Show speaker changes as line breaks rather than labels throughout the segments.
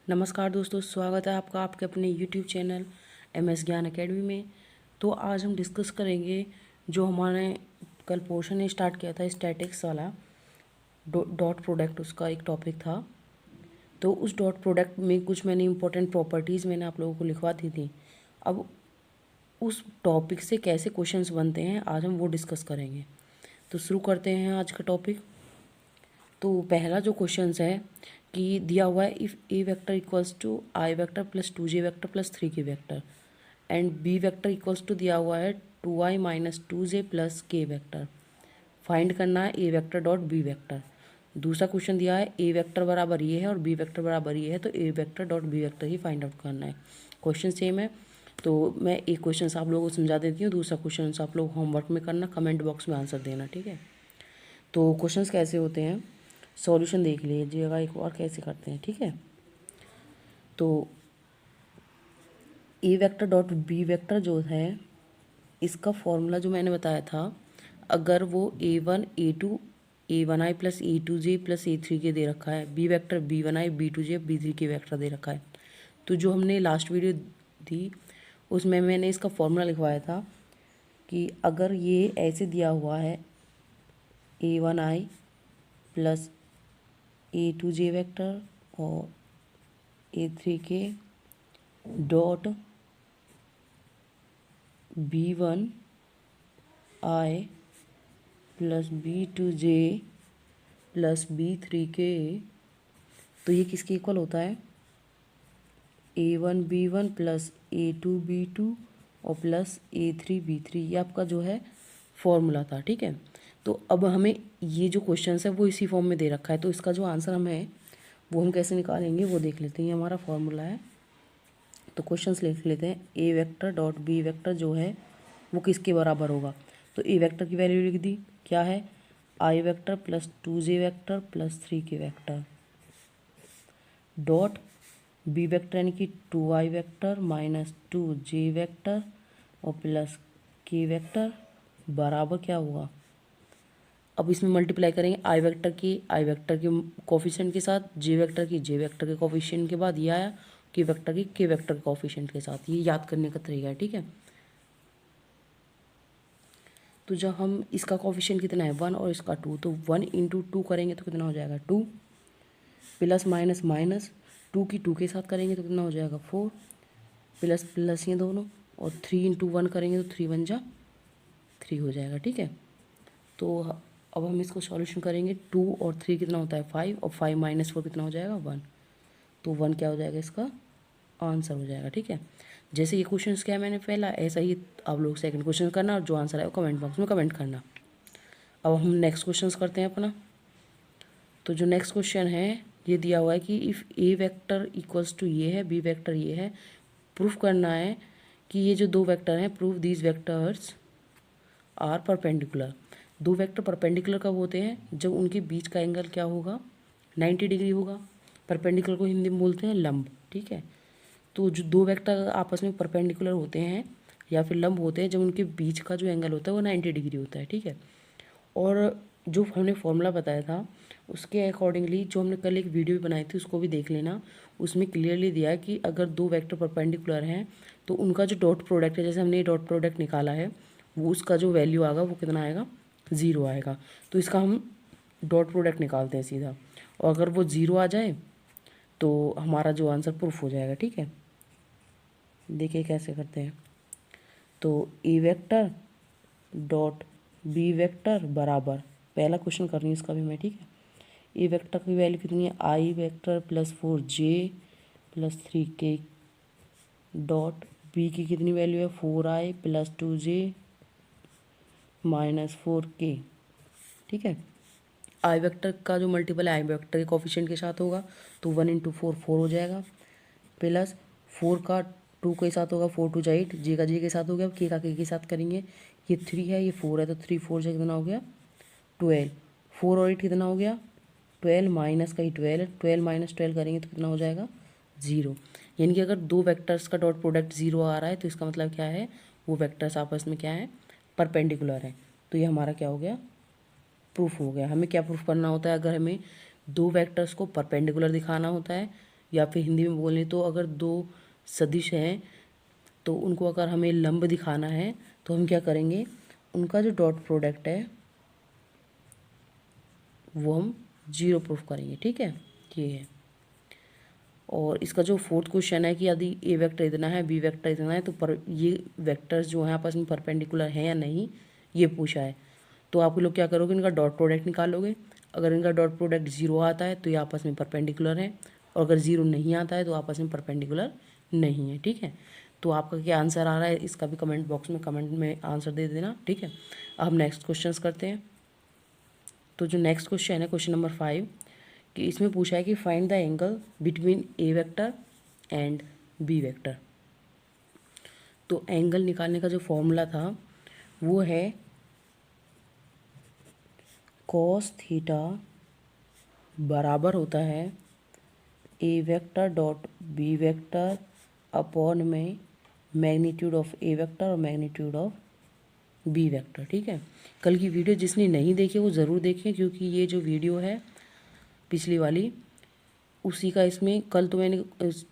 नमस्कार दोस्तों, स्वागत है आपका आपके अपने यूट्यूब चैनल MS ज्ञान एकेडमी में। तो आज हम डिस्कस करेंगे जो हमारे कल पोर्शन ने स्टार्ट किया था स्टैटिक्स वाला डॉट प्रोडक्ट, उसका एक टॉपिक था। तो उस डॉट प्रोडक्ट में कुछ मैंने इंपॉर्टेंट प्रॉपर्टीज़ मैंने आप लोगों को लिखवा दी थी। अब उस टॉपिक से कैसे क्वेश्चंस बनते हैं आज हम वो डिस्कस करेंगे। तो शुरू करते हैं आज का टॉपिक। तो पहला जो क्वेश्चन है कि दिया हुआ है if A vector equals to i vector plus 2j vector plus 3k vector and B vector equals to दिया हुआ है 2i minus 2j plus k vector. Find करना है ए वेक्टर डॉट बी वेक्टर। दूसरा क्वेश्चन दिया है ए वेक्टर बराबर ये है और बी वेक्टर बराबर ये है, तो a vector dot B vector he find out करना है। क्वेश्चन सेम है, तो मैं एक क्वेश्चन आप लोगों को समझा देती हूँ, दूसरा क्वेश्चन आप लोग होमवर्क में करना, कमेंट बॉक्स में आंसर देना, ठीक है। तो क्वेश्चंस कैसे होते हैं, सॉल्यूशन देख लीजिएगा एक बार कैसे करते हैं, ठीक है। तो a vector dot B vector जो है इसका फॉर्मूला जो मैंने बताया था, अगर वो A1 A2 A1i plus A2j plus A3k दे रखा है, B vector B1i B2j B3k vector दे रखा है, तो जो हमने लास्ट वीडियो दी उसमें मैंने इसका फॉर्मूला लिखवाया था कि अगर ये ऐसे दिया हुआ है A1i प्लस A2j वेक्टर और A3k dot B1i plus B2j plus B3k, तो ये किसके इक्वल होता है A1 B1 plus A2 B2 और प्लस A3 B3। ये आपका जो है फॉर्मूला था, ठीक है। तो अब हमें ये जो क्वेश्चन है वो इसी फॉर्म में दे रखा है, तो इसका जो आंसर हमें वो हम कैसे निकालेंगे वो देख लेते हैं। ये हमारा फॉर्मूला है, तो क्वेश्चंस लिख लेते हैं। A vector dot B vector जो है वो किसके बराबर होगा, तो ए वेक्टर की वैल्यू लिख दी, क्या है i vector plus 2j vector plus 3k vector dot B vector यानी कि 2i vector minus 2j vector और प्लस k वेक्टर बराबर क्या होगा। अब इसमें मल्टीप्लाई करेंगे आई वेक्टर के कोफिशिएंट के साथ, जे वेक्टर के कोफिशिएंट के बाद ये आया के वेक्टर के कोफिशिएंट के साथ। ये याद करने का तरीका है, ठीक है। तो जब हम इसका कोफिशिएंट कितना है 1 और इसका 2, तो 1 इंटू 2 करेंगे तो कितना हो जाएगा 2, प्लस माइनस माइनस 2 की 2 के साथ करेंगे तो कितना हो जाएगा 4, प्लस प्लस ये दोनों, और 3 इंटू 1 करेंगे तो 3 1 जा 3 हो जाएगा, ठीक है। तो अब हम इसको सॉल्यूशन करेंगे, 2 और 3 कितना होता है 5, और 5 माइनस 4 कितना हो जाएगा 1, तो 1 क्या हो जाएगा इसका आंसर हो जाएगा, ठीक है। जैसे ये क्वेश्चन क्या है मैंने पहला, ऐसा ही आप लोग सेकंड क्वेश्चन करना और जो आंसर है वो कमेंट बॉक्स में कमेंट करना। अब हम नेक्स्ट क्वेश्चन करते हैं अपना। तो जो नेक्स्ट क्वेश्चन है ये दिया हुआ है कि if A vector equals to ये है, बी वेक्टर ये है, प्रूफ करना है कि ये जो दो वेक्टर हैं, proof these vectors are perpendicular. दो वेक्टर परपेंडिकुलर कब होते हैं, जब उनके बीच का एंगल क्या होगा 90 डिग्री होगा। परपेंडिकुलर को हिंदी में बोलते हैं लंब, ठीक है। तो जो दो वेक्टर आपस में परपेंडिकुलर होते हैं या फिर लंब होते हैं, जब उनके बीच का जो एंगल होता है वो 90 डिग्री होता है, ठीक है। और जो हमने फॉर्मूला बताया था उसके अकॉर्डिंगली जो हमने कल एक वीडियो बनाई थी उसको भी देख लेना, उसमें क्लियरली दिया है कि अगर दो वेक्टर परपेंडिकुलर हैं तो उनका जो डॉट प्रोडक्ट है, जैसे हमने डॉट प्रोडक्ट निकाला है, वो उसका जो वैल्यू आएगा वो कितना आएगा 0 आएगा। तो इसका हम डॉट प्रोडक्ट निकालते हैं सीधा, और अगर वो 0 आ जाए तो हमारा जो आंसर प्रूफ हो जाएगा, ठीक है। देखिए कैसे करते हैं। तो a vector dot B vector बराबर, पहला क्वेश्चन कर रही हूँ इसका भी मैं, ठीक है। ए वेक्टर की वैल्यू कितनी है i vector plus 4j plus 3k dot b की कितनी वैल्यू है 4i plus 2j minus 4k, ठीक है। आई वेक्टर का जो मल्टीपल है आई वेक्टर के कोफिशिएंट के साथ होगा, तो 1 इंटू 4 4 हो जाएगा, प्लस 4 का 2 के साथ होगा 4 2 जा 8, जे का जे के साथ हो गया, के का के साथ करेंगे, ये 3 है ये 4 है, तो 3 4 से कितना हो गया 12, 4 और 8 कितना हो गया 12, माइनस का ही 12, 12 माइनस 12 करेंगे तो कितना हो जाएगा 0। यानी कि अगर दो वेक्टर्स का डॉट प्रोडक्ट 0 आ रहा है तो इसका मतलब क्या है, वो वेक्टर्स आपस में क्या है परपेंडिकुलर है। तो ये हमारा क्या हो गया प्रूफ हो गया। हमें क्या प्रूफ करना होता है, अगर हमें दो वेक्टर्स को परपेंडिकुलर दिखाना होता है या फिर हिंदी में बोलें तो अगर दो सदिश हैं तो उनको अगर हमें लंब दिखाना है तो हम क्या करेंगे, उनका जो डॉट प्रोडक्ट है वो हम 0 प्रूफ करेंगे। ठीक है, ये है। और इसका जो फोर्थ क्वेश्चन है कि यदि ए वेक्टर इतना है बी वेक्टर इतना है तो ये वेक्टर्स जो हैं आपस में परपेंडिकुलर हैं या नहीं, ये पूछा है। तो आप लोग क्या करोगे, इनका डॉट प्रोडक्ट निकालोगे। अगर इनका डॉट प्रोडक्ट 0 आता है तो ये आपस में परपेंडिकुलर है, और अगर 0 नहीं आता है तो आपस में परपेंडिकुलर नहीं है। ठीक है, तो आपका क्या आंसर आ रहा है इसका भी कमेंट बॉक्स में कमेंट में आंसर दे देना। ठीक है, अब हम नेक्स्ट क्वेश्चन करते हैं। तो जो नेक्स्ट क्वेश्चन है क्वेश्चन नंबर 5 कि इसमें पूछा है कि find the angle between A vector and B vector. तो एंगल निकालने का जो फॉर्मूला था वो है कॉस थीटा बराबर होता है ए vector dot B vector upon में मैग्नीट्यूड ऑफ ए वेक्टर और मैग्नीट्यूड ऑफ बी वेक्टर। ठीक है, कल की वीडियो जिसने नहीं देखी वो ज़रूर देखें, क्योंकि ये जो वीडियो है पिछली वाली उसी का इसमें कल तो मैंने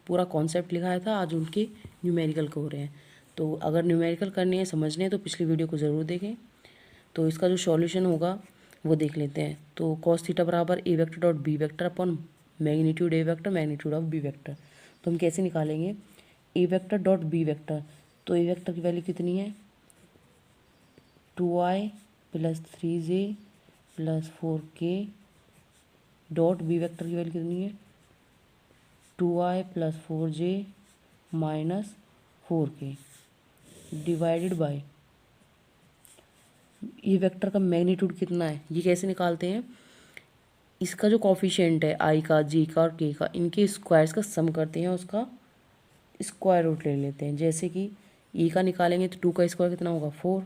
पूरा कॉन्सेप्ट लिखाया था, आज उनके न्यूमेरिकल को हो रहे हैं। तो अगर न्यूमेरिकल करने हैं समझने हैं तो पिछली वीडियो को ज़रूर देखें। तो इसका जो सॉल्यूशन होगा वो देख लेते हैं। तो कॉस थीटा बराबर a vector dot B vector upon magnitude a vector magnitude of b vector. तो हम कैसे निकालेंगे, a vector dot B vector, तो ए वेक्टर की वैल्यू कितनी है 2i plus 3j plus 4k dot B vector की वैल्यू कितनी है 2i plus 4j minus 4k divided by ये वेक्टर का मैग्नीट्यूड कितना है। ये कैसे निकालते हैं, इसका जो कॉफिशिएंट है आई का, जे का और के का, इनके स्क्वायर्स का सम करते हैं, उसका स्क्वायर रूट ले लेते हैं। जैसे कि ई का निकालेंगे तो 2 का स्क्वायर कितना होगा 4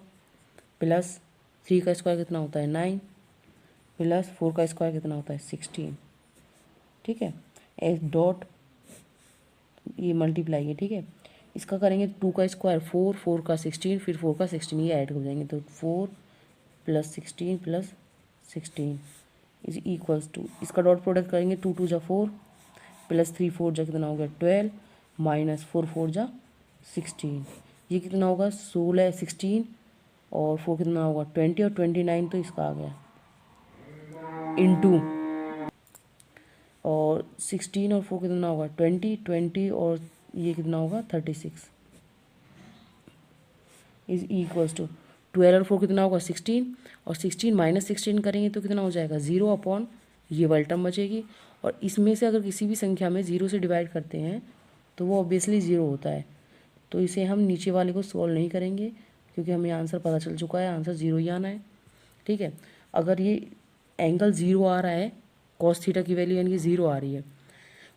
प्लस 3 का स्क्वायर कितना होता है 9 प्लस 4 का स्क्वायर कितना होता है 16। ठीक है, एस डॉट ये मल्टीप्लाई है। ठीक है, इसका करेंगे 2 का स्क्वायर 4, 4 का 16, फिर 4 का 16, ये ऐड हो जाएंगे तो 4 plus 16 plus 16 is equals to, इसका डॉट प्रोडक्ट करेंगे 2 2 जा 4 प्लस 3 4 जा कितना हो गया 12 माइनस 4 4 जा 16, ये कितना होगा 16 16 और 4 कितना होगा 20 और 29 तो इसका आ गया इनटू, और 16 और 4 कितना होगा 20 20 और ये कितना होगा 36 इज इक्वल्स टू 12 और 4 कितना होगा 16 और 16 माइनस 16 करेंगे तो कितना हो जाएगा 0 अपॉन ये वाली टर्म बचेगी। और इसमें से अगर किसी भी संख्या में 0 से डिवाइड करते हैं तो वो ऑब्वियसली 0 होता है। तो इसे हम नीचे वाले को सॉल्व नहीं करेंगे क्योंकि हमें आंसर पता चल चुका है, आंसर 0 ही आना है। ठीक है, अगर ये एंगल 0 आ रहा है, कॉस थीटा की वैल्यू यानी कि 0 आ रही है,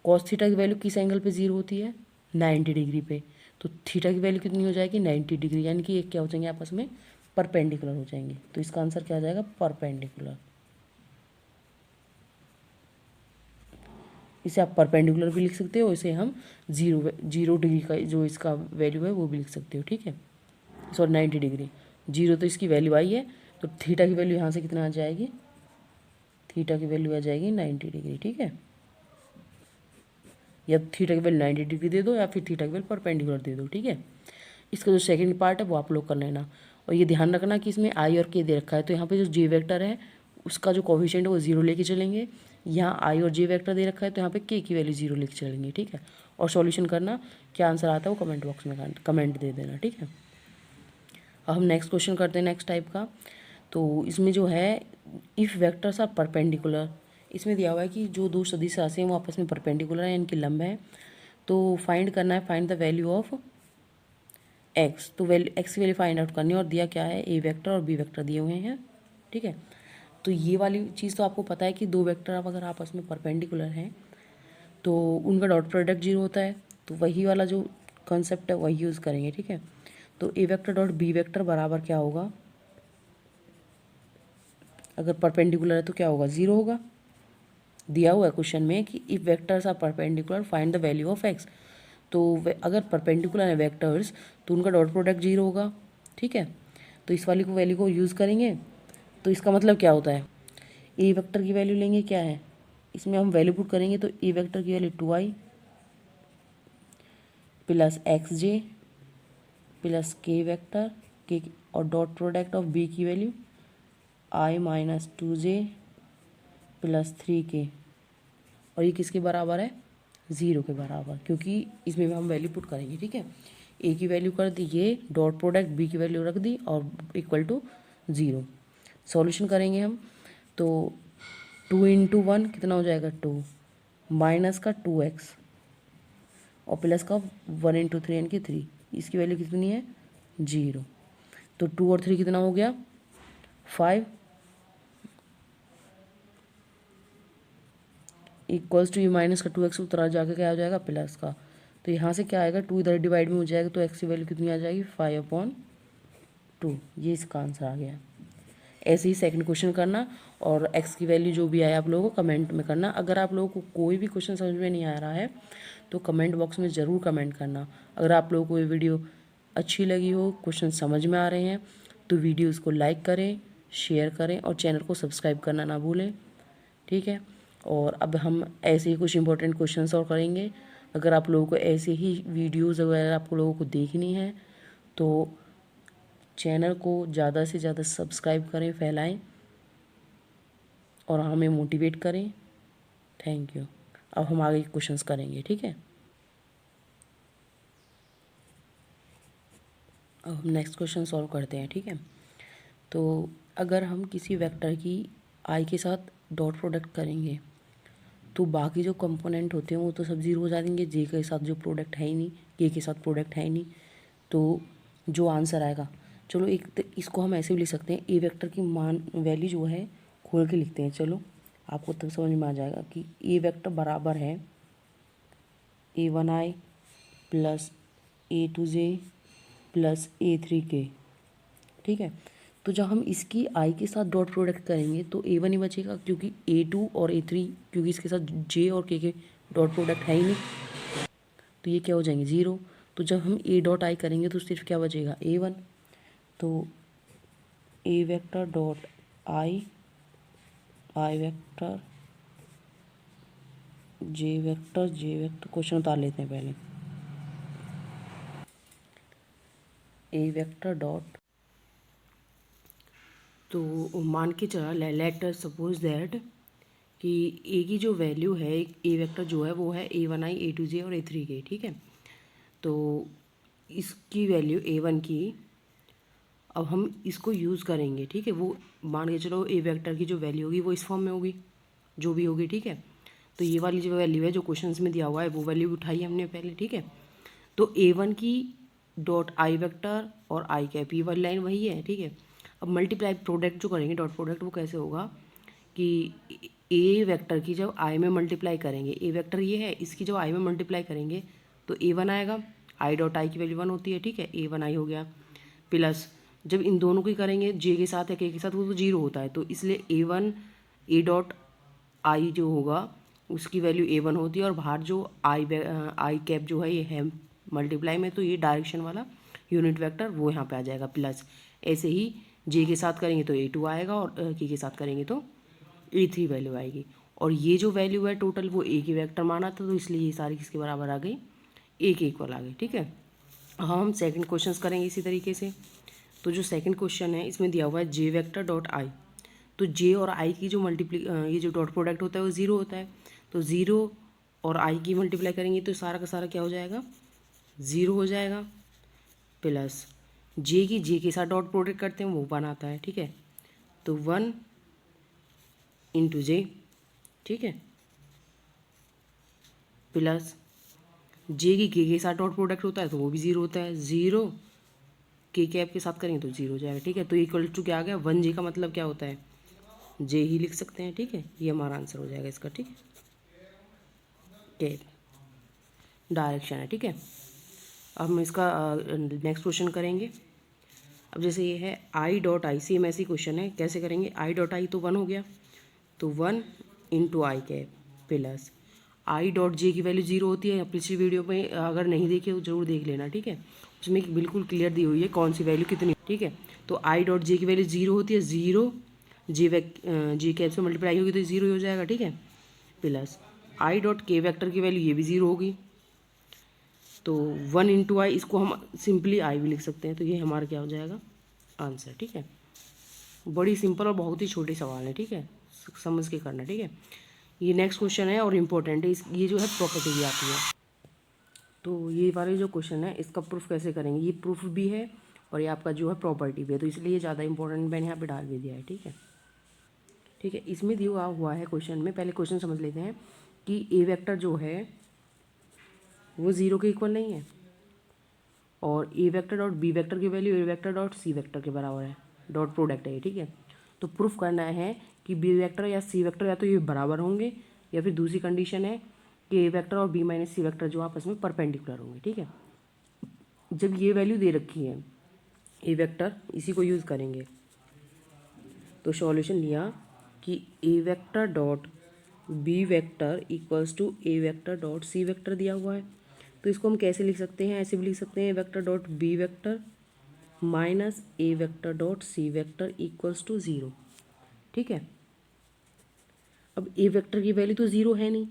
कॉस थीटा की वैल्यू किस एंगल पे 0 होती है 90 डिग्री पे, तो थीटा की वैल्यू कितनी हो जाएगी 90 डिग्री, यानी कि ये क्या हो जाएंगे आपस में परपेंडिकुलर हो जाएंगे। तो इसका आंसर क्या आ जाएगा परपेंडिकुलर। इसे आप परपेंडिकुलर भी लिख सकते हो, इसे हम 0 डिग्री का जो इसका वैल्यू है वो भी लिख सकते हो। ठीक है, सॉरी 90 डिग्री, 0 तो इसकी वैल्यू आई है, तो थीटा की वैल्यू यहाँ से कितना आ जाएगी, थीटा की वैल्यू आ जाएगी 90 डिग्री। ठीक है, या थीटा की वैल्यू 90 डिग्री दे दो या फिर थीटा की वैल्यू परपेंडिकुलर दे दो। ठीक है, इसका जो सेकंड पार्ट है वो आप लोग कर लेना। और ये ध्यान रखना कि इसमें आई और के दे रखा है, तो यहाँ पे जो जे वेक्टर है उसका जो कोफिशिएंट है वो 0 लेके चलेंगे। यहाँ आई और जे वेक्टर दे रखा है तो यहाँ पे के की वैल्यू 0 लेके चलेंगे। ठीक है, और सॉल्यूशन करना, क्या आंसर आता है वो कमेंट बॉक्स में कमेंट दे देना। ठीक है, अब हम नेक्स्ट क्वेश्चन करते हैं नेक्स्ट टाइप का। तो इसमें जो है इफ़ वेक्टर्स आर परपेंडिकुलर, इसमें दिया हुआ है कि जो दो सदिश राशि हैं वो आपस में परपेंडिकुलर हैं, इनकी लंब है। तो फाइंड करना है, find the value of x, तो एक्स की वैल्यू फाइंड आउट करनी है, और दिया क्या है ए वेक्टर और बी वेक्टर दिए हुए हैं। ठीक है, तो ये वाली चीज़ तो आपको पता है कि दो वेक्टर अब अगर आपस में परपेंडिकुलर हैं तो उनका डॉट प्रोडक्ट 0 होता है, तो वही वाला जो कॉन्सेप्ट है वही यूज़ करेंगे। ठीक है, तो a vector dot B vector बराबर क्या होगा, अगर परपेंडिकुलर है तो क्या होगा 0 होगा। दिया हुआ है क्वेश्चन में कि if vectors are perpendicular find the value of x, तो अगर परपेंडिकुलर है वेक्टर्स तो उनका डॉट प्रोडक्ट 0 होगा। ठीक है, तो इस वाली को वैल्यू को यूज़ करेंगे। तो इसका मतलब क्या होता है, ए वेक्टर की वैल्यू लेंगे क्या है, इसमें हम वैल्यू पुट करेंगे तो ए वेक्टर की वैल्यू 2i प्लस एक्स जे प्लस के वेक्टर के और डॉट प्रोडक्ट ऑफ बी की वैल्यू आई माइनस 2j प्लस 3k, और ये किसके बराबर है, 0 के बराबर, क्योंकि इसमें हम वैल्यू पुट करेंगे। ठीक है, ए की वैल्यू कर दी, ये डॉट प्रोडक्ट बी की वैल्यू रख दी और इक्वल टू 0। सॉल्यूशन करेंगे हम तो 2 इंटू 1 कितना हो जाएगा 2, माइनस का 2x और प्लस का 1 इंटू 3 यानी कि 3, इसकी वैल्यू कितनी है 0। तो 2 और 3 कितना हो गया 5 इक्वल्स टू ये माइनस का 2x उतरा जाकर क्या हो जाएगा प्लस का, तो यहाँ से क्या आएगा 2 इधर डिवाइड में हो जाएगा तो x की वैल्यू कितनी आ जाएगी 5/2। ये इसका आंसर आ गया। ऐसे ही सेकंड क्वेश्चन करना और x की वैल्यू जो भी आए आप लोगों को कमेंट में करना। अगर आप लोगों को कोई भी क्वेश्चन समझ में नहीं आ रहा है तो कमेंट बॉक्स में ज़रूर कमेंट करना। अगर आप लोगों को ये वीडियो अच्छी लगी हो, क्वेश्चन समझ में आ रहे हैं, तो वीडियोज़ को लाइक करें, शेयर करें और चैनल को सब्सक्राइब करना ना भूलें। ठीक है, और अब हम ऐसे ही कुछ इंपॉर्टेंट क्वेश्चंस और करेंगे। अगर आप लोगों को ऐसे ही वीडियोज़ वगैरह आप लोगों को देखनी है तो चैनल को ज़्यादा से ज़्यादा सब्सक्राइब करें, फैलाएं और हमें मोटिवेट करें। Thank you. अब हम आगे क्वेश्चंस करेंगे। ठीक है, अब हम नेक्स्ट क्वेश्चन सॉल्व करते हैं। ठीक है, तो अगर हम किसी वेक्टर की आई के साथ डॉट प्रोडक्ट करेंगे तो बाकी जो कंपोनेंट होते हैं वो तो सब जीरो हो जाएंगे, जे के साथ जो प्रोडक्ट है ही नहीं, के साथ प्रोडक्ट है ही नहीं, तो जो आंसर आएगा, चलो एक तो इसको हम ऐसे भी लिख सकते हैं, ए वेक्टर की मान वैल्यू जो है खोल के लिखते हैं। चलो आपको तब समझ में आ जाएगा कि ए वेक्टर बराबर है a1i plus a2j plus a3k। ठीक है, तो जब हम इसकी आई के साथ डॉट प्रोडक्ट करेंगे तो a1 ही बचेगा, क्योंकि a2 और a3 क्योंकि इसके साथ j और k के डॉट प्रोडक्ट है ही नहीं, तो ये क्या हो जाएंगे 0। तो जब हम a डॉट आई करेंगे तो सिर्फ क्या बचेगा a1। तो a vector dot I vector J vector question उतार लेते हैं पहले। ए वेक्टर डॉट, तो मान के चला लेट अस सपोज दैट कि ए की जो वैल्यू है ए वेक्टर जो है वो है a1i a2j और a3k। ठीक है, तो इसकी वैल्यू a1 की अब हम इसको यूज़ करेंगे। ठीक है, वो मान के चलो ए वेक्टर की जो वैल्यू होगी वो इस फॉर्म में होगी जो भी होगी। ठीक है, तो ये वाली जो वैल्यू है जो क्वेश्चंस में दिया हुआ है वो वैल्यू उठाई हमने पहले। ठीक है, तो a1 की डॉट आई वेक्टर और आई कैप ये वाली लाइन वही है। ठीक है, अब मल्टीप्लाई प्रोडक्ट जो करेंगे डॉट प्रोडक्ट वो कैसे होगा कि ए वेक्टर की जब आई में मल्टीप्लाई करेंगे, ए वेक्टर ये है, इसकी जब आई में मल्टीप्लाई करेंगे तो a1 आएगा, आई डॉट आई की वैल्यू 1 होती है। ठीक है, a1i हो गया, प्लस जब इन दोनों की करेंगे जे के साथ या के साथ वो तो 0 होता है, तो इसलिए a1 ए डॉट आई जो होगा उसकी वैल्यू a1 होती है और बाहर जो आई कैप जो है ये है मल्टीप्लाई में, तो ये डायरेक्शन वाला यूनिट वेक्टर वो यहाँ पे आ जाएगा प्लस। ऐसे ही जे के साथ करेंगे तो a2 आएगा और के साथ करेंगे तो a3 वैल्यू आएगी, और ये जो वैल्यू है टोटल वो ए की वेक्टर माना था, तो इसलिए ये सारी किसके बराबर आ गई ए के इक्वल आ गई। ठीक है, हम सेकंड क्वेश्चन करेंगे इसी तरीके से। तो जो सेकंड क्वेश्चन है इसमें दिया हुआ है जे वेक्टर डॉट आई, तो जे और आई की जो ये जो डॉट प्रोडक्ट होता है वो 0 होता है, तो 0 और आई की मल्टीप्लाई करेंगे तो सारा का सारा क्या हो जाएगा 0 हो जाएगा, प्लस जे की जे के साथ डॉट प्रोडक्ट करते हैं वो 1 आता है। ठीक है, तो 1 इंटू जे, ठीक है, प्लस जे की के साथ डॉट प्रोडक्ट होता है तो वो भी 0 होता है, 0 के कैप के साथ करेंगे तो 0 हो जाएगा। ठीक है, तो इक्वल टू क्या आ गया 1 जे का मतलब क्या होता है जे ही लिख सकते हैं। ठीक है, ये हमारा आंसर हो जाएगा इसका। ठीक है, कैप डायरेक्शन है। ठीक है, अब हम इसका नेक्स्ट क्वेश्चन करेंगे। अब जैसे ये है आई डॉट आई, सेम ऐसी क्वेश्चन है, कैसे करेंगे आई डॉट आई तो 1 हो गया, तो 1 into I cap plus I dot J की वैल्यू 0 होती है। पिछली वीडियो में अगर नहीं देखे तो जरूर देख लेना। ठीक है, उसमें बिल्कुल क्लियर दी हुई है कौन सी वैल्यू कितनी। ठीक है, तो आई डॉट जे की वैल्यू 0 होती है, 0 जे कैप से मल्टीप्लाई होगी तो 0 हो जाएगा। ठीक है, प्लस आई डॉट के वेक्टर की वैल्यू ये भी 0 होगी, तो 1 इंटू आई, इसको हम सिंपली आई भी लिख सकते हैं। तो ये हमारा क्या हो जाएगा आंसर। ठीक है, बड़ी सिंपल और बहुत ही छोटे सवाल है। ठीक है, समझ के करना। ठीक है, ये नेक्स्ट क्वेश्चन है और इम्पोर्टेंट है। ये जो है प्रॉपर्टी भी आती है। तो ये वाले जो क्वेश्चन है इसका प्रूफ कैसे करेंगे, ये प्रूफ भी है और ये आपका जो है प्रॉपर्टी भी है, तो इसलिए ज़्यादा इंपॉर्टेंट मैंने यहाँ पे डाल भी दिया है। ठीक है, ठीक है, इसमें दिया हुआ है क्वेश्चन में, पहले क्वेश्चन समझ लेते हैं कि ए वेक्टर जो है वो ज़ीरो के इक्वल नहीं है और ए वेक्टर डॉट बी वेक्टर की वैल्यू ए वेक्टर डॉट सी वेक्टर के बराबर है, डॉट प्रोडक्ट है ये। ठीक है, तो प्रूफ करना है कि बी वेक्टर या सी वेक्टर या तो ये बराबर होंगे या फिर दूसरी कंडीशन है कि ए वेक्टर और बी माइनस सी वेक्टर जो आपस में परपेंडिकुलर होंगे। ठीक है, जब ये वैल्यू दे रखी है ए वेक्टर, इसी को यूज़ करेंगे। तो सॉल्यूशन लिया कि a vector dot B vector equals to a vector dot c vector दिया हुआ है, तो इसको हम कैसे लिख सकते हैं, ऐसे भी लिख सकते हैं a vector dot B vector minus a vector dot c vector equals to zero. ठीक है, अब ए वेक्टर की वैल्यू तो ज़ीरो है नहीं,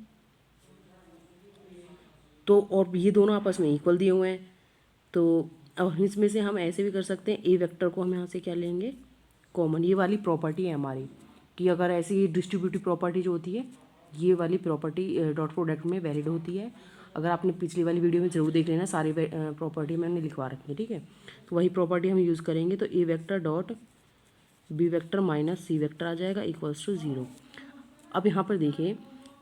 तो और ये दोनों आपस में इक्वल दिए हुए हैं, तो अब इसमें से हम ऐसे भी कर सकते हैं, ए वेक्टर को हम यहाँ से क्या लेंगे कॉमन। ये वाली प्रॉपर्टी है हमारी कि अगर ऐसी डिस्ट्रीब्यूटिव प्रॉपर्टी जो होती है, ये वाली प्रॉपर्टी डॉट प्रोडक्ट में वैलिड होती है। अगर आपने पिछली वाली वीडियो में ज़रूर देख लेना, सारी प्रॉपर्टी मैंने लिखवा रखी है। ठीक है, तो वही प्रॉपर्टी हम यूज़ करेंगे। तो a vector dot B vector minus c vector आ जाएगा इक्वल्स टू ज़ीरो। अब यहाँ पर देखिए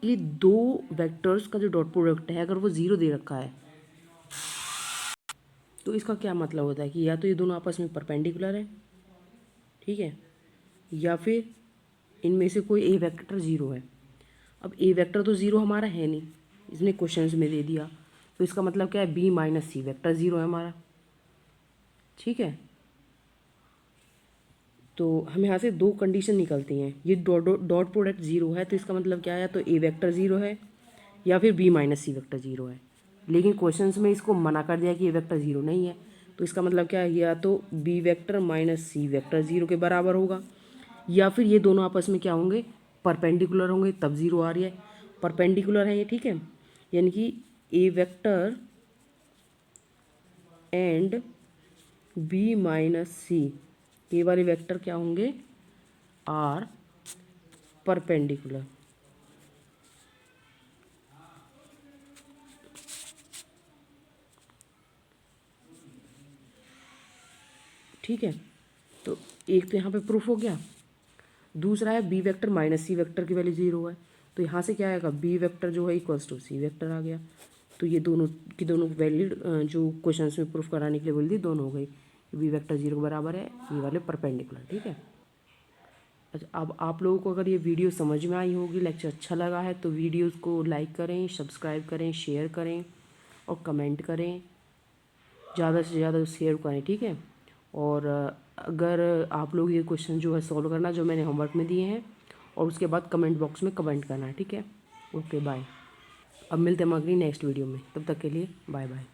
कि दो वेक्टर्स का जो डॉट प्रोडक्ट है अगर वो ज़ीरो दे रखा है तो इसका क्या मतलब होता है कि या तो ये दोनों आपस में परपेंडिकुलर है, ठीक है, या फिर इनमें से कोई ए वेक्टर ज़ीरो है। अब ए वेक्टर तो ज़ीरो हमारा है नहीं, इसने क्वेश्चंस में दे दिया, तो इसका मतलब क्या है B minus c vector zero है हमारा। ठीक है, तो हमें यहाँ से दो कंडीशन निकलती हैं, ये डॉट प्रोडक्ट ज़ीरो है तो इसका मतलब क्या है, तो ए वेक्टर ज़ीरो है या फिर B minus c vector zero है। लेकिन क्वेश्चंस में इसको मना कर दिया कि ए वेक्टर ज़ीरो नहीं है, तो इसका मतलब क्या है, या तो B vector minus c vector zero के बराबर होगा या फिर ये दोनों आपस में क्या होंगे परपेंडिकुलर होंगे, तब ज़ीरो आ रही है। परपेंडिकुलर है ये। ठीक है, यानी कि a vector and B minus सी, ये वाले वेक्टर क्या होंगे आर परपेंडिकुलर। ठीक है, तो एक तो यहाँ पे प्रूफ हो गया। दूसरा है B vector minus c vector की वैल्यू ज़ीरो है, तो यहाँ से क्या आएगा बी वेक्टर जो है इक्वल्स टू सी वेक्टर आ गया। तो ये दोनों की दोनों वैलिड जो क्वेश्चंस में प्रूफ कराने के लिए बोल दी दोनों हो गई, बी वेक्टर जीरो के बराबर है, ये वाले परपेंडिकुलर। ठीक है, अच्छा, अब आप लोगों को अगर ये वीडियो समझ में आई होगी, लेक्चर अच्छा लगा है तो वीडियोज़ को लाइक करें, सब्सक्राइब करें, शेयर करें और कमेंट करें, ज़्यादा से ज़्यादा शेयर करें। ठीक है, और अगर आप लोग ये क्वेश्चन जो है सॉल्व करना जो मैंने होमवर्क में दिए हैं और उसके बाद कमेंट बॉक्स में कमेंट करना है। ठीक है, ओके बाय। अब मिलते हैं अगली नेक्स्ट वीडियो में, तब तक के लिए बाय बाय।